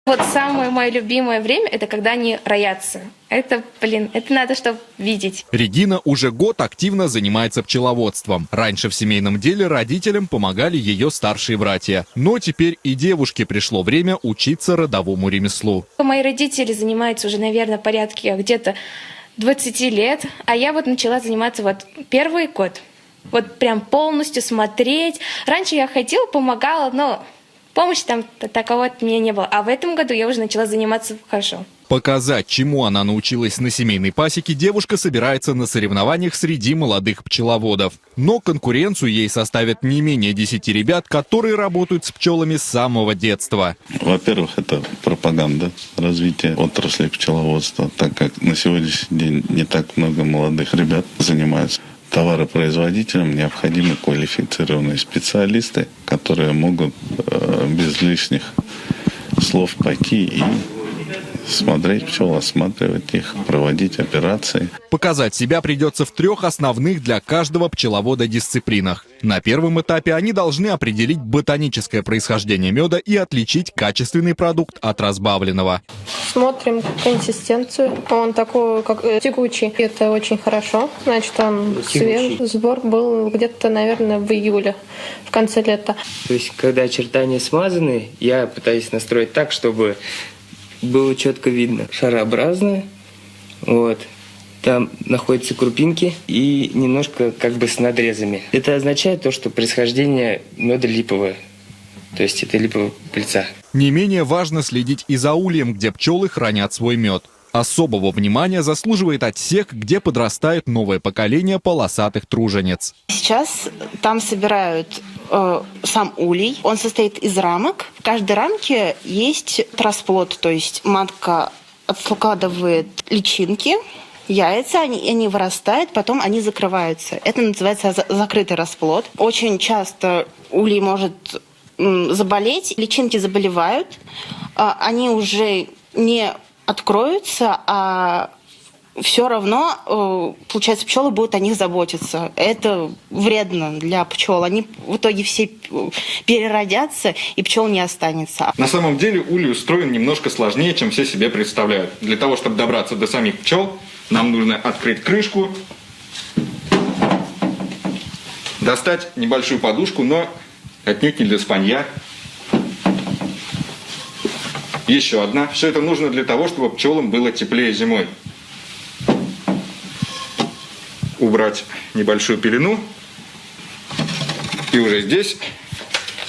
Вот самое мое любимое время – это когда они роятся. Это надо, чтобы видеть. Регина уже год активно занимается пчеловодством. Раньше в семейном деле родителям помогали ее старшие братья. Но теперь и девушке пришло время учиться родовому ремеслу. Мои родители занимаются уже, наверное, порядке где-то 20 лет. А я вот начала заниматься первый год. Вот прям полностью смотреть. Раньше я ходила, помогала, но помощи там таковой от меня не было. А в этом году я уже начала заниматься хорошо. Показать, чему она научилась на семейной пасеке, девушка собирается на соревнованиях среди молодых пчеловодов. Но конкуренцию ей составят не менее 10 ребят, которые работают с пчелами с самого детства. Во-первых, это пропаганда развития отрасли пчеловодства, так как на сегодняшний день не так много молодых ребят занимаются. Товаропроизводителям необходимы квалифицированные специалисты, которые могут без лишних слов пойти и смотреть пчел, осматривать их, проводить операции. Показать себя придется в 3 основных для каждого пчеловода дисциплинах. На первом этапе они должны определить ботаническое происхождение меда и отличить качественный продукт от разбавленного. Смотрим консистенцию. Он такой, как тягучий. Это очень хорошо. Значит, он свежий. Сбор был где-то, наверное, в июле, в конце лета. То есть, когда очертания смазаны, я пытаюсь настроить так, чтобы было четко видно. Шарообразное. Вот. Там находятся крупинки и немножко как бы с надрезами. Это означает то, что происхождение меда липовое. То есть это липовая пыльца. Не менее важно следить и за ульем, где пчелы хранят свой мед. Особого внимания заслуживает отсек, где подрастает новое поколение полосатых тружениц. Сейчас там собирают сам улей. Он состоит из рамок. В каждой рамке есть расплод, то есть матка откладывает личинки, яйца, они вырастают, потом они закрываются. Это называется закрытый расплод. Очень часто улей может заболеть, личинки заболевают, они уже не откроются, а все равно, получается, пчелы будут о них заботиться. Это вредно для пчел. Они в итоге все переродятся, и пчел не останется. На самом деле улей устроен немножко сложнее, чем все себе представляют. Для того, чтобы добраться до самих пчел, нам нужно открыть крышку, достать небольшую подушку, но отнюдь не для спанья. Еще одна. Все это нужно для того, чтобы пчелам было теплее зимой. Убрать небольшую пелену. И уже здесь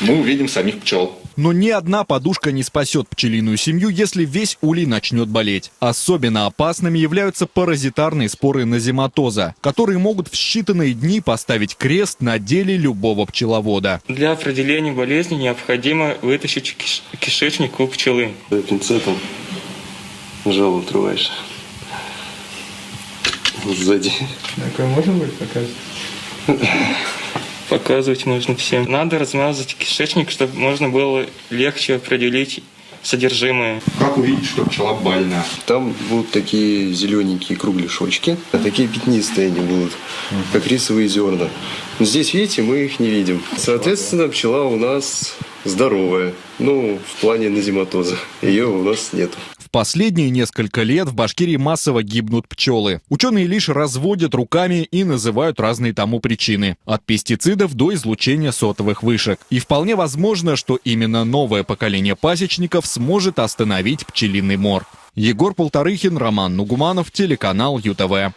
мы увидим самих пчел. Но ни одна подушка не спасет пчелиную семью, если весь улей начнет болеть. Особенно опасными являются паразитарные споры назематоза, которые могут в считанные дни поставить крест на деле любого пчеловода. Для определения болезни необходимо вытащить кишечник у пчелы. Пинцетом жало отрываешь сзади. Такое можно будет показывать? Показывать можно всем. Надо размазать кишечник, чтобы можно было легче определить содержимое. Как увидеть, что пчела больна? Там будут такие зелененькие кругляшочки, а такие пятнистые они будут, как рисовые зерна. Но здесь, видите, мы их не видим. Соответственно, пчела у нас здоровая, в плане назематоза. Ее у нас нет. В последние несколько лет в Башкирии массово гибнут пчелы. Ученые лишь разводят руками и называют разные тому причины. От пестицидов до излучения сотовых вышек. И вполне возможно, что именно новое поколение пасечников сможет остановить пчелиный мор. Егор Полторыхин, Роман Нугуманов, телеканал ЮТВ.